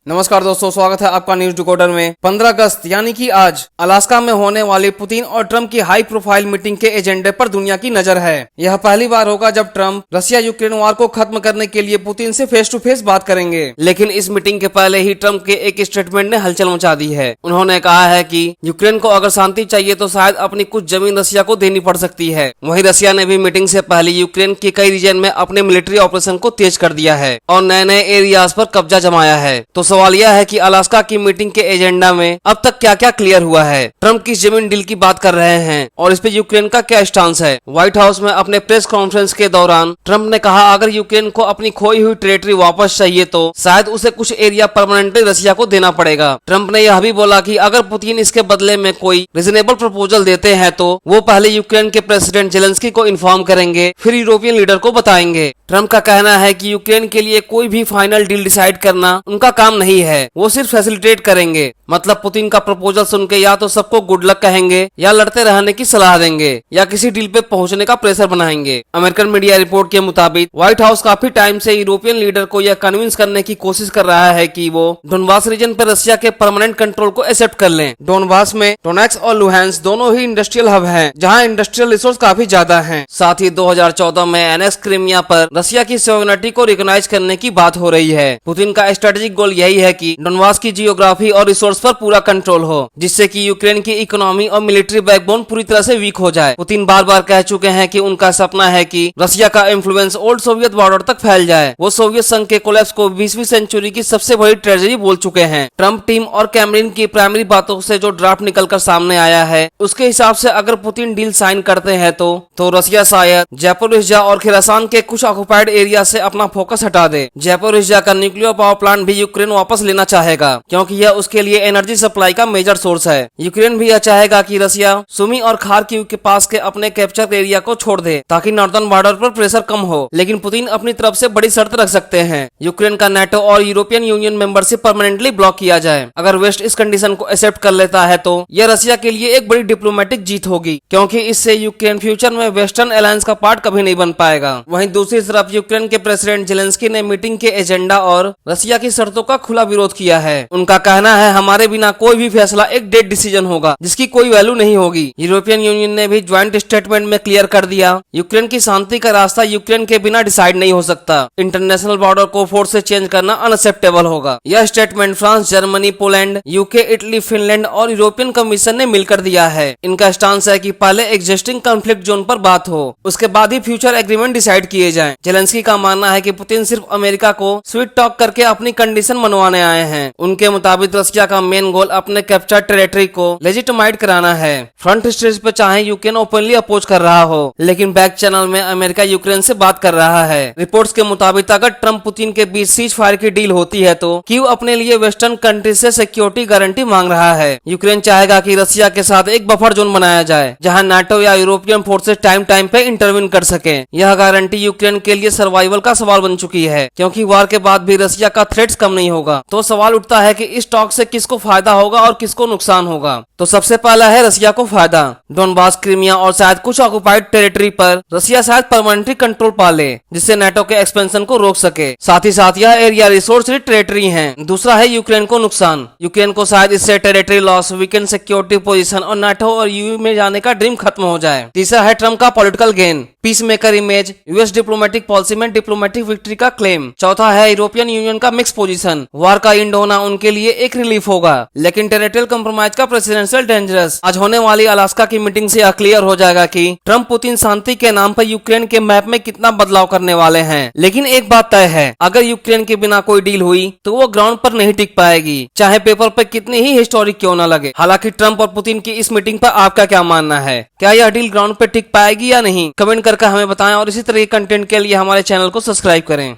नमस्कार दोस्तों, स्वागत है आपका न्यूज डिकोडर में। 15 अगस्त यानी कि आज अलास्का में होने वाली पुतिन और ट्रंप की हाई प्रोफाइल मीटिंग के एजेंडे पर दुनिया की नजर है। यह पहली बार होगा जब ट्रंप रशिया यूक्रेन वार को खत्म करने के लिए पुतिन से फेस टू फेस बात करेंगे। लेकिन इस मीटिंग के पहले ही ट्रंप के एक स्टेटमेंट ने हलचल मचा दी है। उन्होंने कहा है कि यूक्रेन को अगर शांति चाहिए तो शायद अपनी कुछ जमीन रशिया को देनी पड़ सकती है। वहीं रशिया ने भी मीटिंग से पहले यूक्रेन के कई रीजन में अपने मिलिट्री ऑपरेशन को तेज कर दिया है और नए नए एरियाज पर कब्जा जमाया है। तो सवाल यह है कि अलास्का की मीटिंग के एजेंडा में अब तक क्या क्या क्लियर हुआ है। ट्रंप किस जमीन डील की बात कर रहे हैं और इस पे यूक्रेन का क्या स्टांस है। व्हाइट हाउस में अपने प्रेस कॉन्फ्रेंस के दौरान ट्रंप ने कहा अगर यूक्रेन को अपनी खोई हुई टेरिटरी वापस चाहिए तो शायद उसे कुछ एरिया परमानेंटली रशिया को देना पड़ेगा। ट्रंप ने यह भी बोला कि अगर पुतिन इसके बदले में कोई रीजनेबल प्रपोजल देते हैं तो वो पहले यूक्रेन के प्रेसिडेंट जेलेंस्की को इन्फॉर्म करेंगे, फिर यूरोपियन लीडर को बताएंगे। ट्रंप का कहना है कि यूक्रेन के लिए कोई भी फाइनल डील डिसाइड करना उनका काम नहीं है, वो सिर्फ फैसिलिटेट करेंगे। मतलब पुतिन का प्रपोजल सुन के या तो सबको गुड लक कहेंगे या लड़ते रहने की सलाह देंगे या किसी डील पे पहुंचने का प्रेशर बनाएंगे। अमेरिकन मीडिया रिपोर्ट के मुताबिक व्हाइट हाउस काफी टाइम से यूरोपियन लीडर को यह कन्विंस करने की कोशिश कर रहा है कि वो डोनबास रीजन पर रशिया के परमानेंट कंट्रोल को एक्सेप्ट कर लें। डोनबास में डोनेट्स्क और लुहांस्क दोनों ही इंडस्ट्रियल हब हैं, जहां इंडस्ट्रियल रिसोर्स काफी ज्यादा हैं। साथ ही 2014 में एनेक्स क्रीमिया पर रशिया की सॉवरेनिटी को रिकॉग्नाइज करने की बात हो रही है। पुतिन का स्ट्रेटेजिक गोल यही है कि डोनबास की जियोग्राफी और रिसोर्स पर पूरा कंट्रोल हो, जिससे कि यूक्रेन की इकोनॉमी और मिलिट्री बैकबोन पूरी तरह से वीक हो जाए। पुतिन बार बार कह चुके हैं कि उनका सपना है कि रशिया का इन्फ्लुएंस ओल्ड सोवियत बॉर्डर तक फैल जाए। वो सोवियत संघ के कोलैप्स को 20वीं सेंचुरी की सबसे बड़ी ट्रेजेडी बोल चुके हैं। ट्रंप टीम और कैमरिन की प्राइमरी बातों से जो ड्राफ्ट निकलकर सामने आया है उसके हिसाब से अगर पुतिन डील साइन करते हैं तो रशिया शायद ज़ैपोरिज़्या और खिरासान के कुछ ऑक्युपाइड एरिया से अपना फोकस हटा दे। ज़ैपोरिज़्या का न्यूक्लियर पावर प्लांट भी यूक्रेन वापस लेना चाहेगा, क्योंकि यह उसके लिए एनर्जी सप्लाई का मेजर सोर्स है। यूक्रेन भी यह चाहेगा कि रशिया सुमी और खार्किव के पास के अपने कैप्चर एरिया को छोड़ दे ताकि नॉर्दर्न बॉर्डर पर प्रेशर कम हो। लेकिन पुतिन अपनी तरफ से बड़ी शर्त रख सकते हैं, यूक्रेन का नेटो और European union membership permanently block किया जाए। अगर वेस्ट इस कंडीशन को एक्सेप्ट कर लेता है तो यह रशिया के लिए एक बड़ी डिप्लोमेटिक जीत होगी, क्योंकि इससे यूक्रेन फ्यूचर में वेस्टर्न अलायंस का पार्ट कभी नहीं बन पाएगा। वहीं दूसरी तरफ यूक्रेन के प्रेसिडेंट जेलेंस्की ने मीटिंग के एजेंडा और रशिया की शर्तों का खुला विरोध किया है। उनका कहना है हमारे बिना कोई भी फैसला एक डेड डिसीजन होगा जिसकी कोई वैल्यू नहीं होगी। यूरोपियन यूनियन ने भी ज्वाइंट स्टेटमेंट में क्लियर कर दिया यूक्रेन की शांति का रास्ता यूक्रेन के बिना डिसाइड नहीं हो सकता। इंटरनेशनल बॉर्डर को फोर्स से चेंज करना अनएक्सेप्टेबल होगा। यह statement France, Germany, Poland, UK, Italy, Finland और यूरोपियन कमीशन ने मिलकर दिया है। इनका स्टांस है कि पहले एग्जिस्टिंग कॉन्फ्लिक्ट जोन पर बात हो, उसके बाद ही फ्यूचर एग्रीमेंट डिसाइड किए जाएं। जेलेंस्की का मानना है कि पुतिन सिर्फ अमेरिका को स्वीट टॉक करके अपनी कंडीशन मनवाने आए हैं। उनके मुताबिक रशिया का मेन गोल अपने कैप्चर टेरिटरी को लेजिटिमाइट कराना है। फ्रंट स्टेज पे चाहे यूक्रेन ओपनली अपोज कर रहा हो, लेकिन बैक चैनल में अमेरिका यूक्रेन से बात कर रहा है। रिपोर्ट्स के मुताबिक अगर ट्रंप पुतिन के बीच सीज फायर की डील होती है तो कीव अपने लिए वेस्टर्न कंट्री से सिक्योरिटी गारंटी मांग रहा है। यूक्रेन चाहेगा कि रशिया के साथ एक बफर जोन बनाया जाए जहां नाटो या यूरोपियन फोर्सेस टाइम टाइम पे इंटरवीन कर सके। यह गारंटी यूक्रेन के लिए सर्वाइवल का सवाल बन चुकी है, क्योंकि वार के बाद भी रशिया का थ्रेट्स कम नहीं होगा। तो सवाल उठता है कि इस टॉक से किसको फायदा होगा और किसको नुकसान होगा। तो सबसे पहला है रशिया को फायदा। डोनबास, क्रीमिया और शायद कुछ ऑक्युपाइड टेरिटरी पर रशिया शायद परमानेंटली कंट्रोल पा ले, जिससे नाटो के एक्सपेंशन को रोक सके। साथ ही साथ यह एरिया रिसोर्स रिच टेरिटरी है। दूसरा है यूक्रेन को नुकसान। यूक्रेन को शायद इससे territory loss, weekend security position और नाटो और यूयू में जाने का ड्रीम खत्म हो जाए। तीसरा है ट्रम्प का political gain, peace maker image, US diplomatic policy में डिप्लोमेटिक विक्ट्री का क्लेम। चौथा है यूरोपियन यूनियन का मिक्स पोजीशन। वार का एंड होना उनके लिए एक रिलीफ होगा, लेकिन टेरिटोरियल कंप्रोमाइज का प्रेसिडेंशियल डेंजरस। आज होने वाली अलास्का की मीटिंग से यह क्लियर हो जाएगा कि ट्रंप पुतिन शांति के नाम पर यूक्रेन के मैप में कितना बदलाव करने वाले हैं। लेकिन एक बात तय है, अगर यूक्रेन के बिना कोई डील हुई तो वो ग्राउंड पर नहीं टिक पाएगी, चाहे पेपर पर कितनी ही हिस्टोरिक क्यों न लगे। हालांकि ट्रंप और पुतिन की इस मीटिंग पर आपका क्या मानना है? क्या यह डील ग्राउंड पर टिक पाएगी या नहीं? कमेंट करके हमें बताएं और इसी तरह के कंटेंट के लिए हमारे चैनल को सब्सक्राइब करें।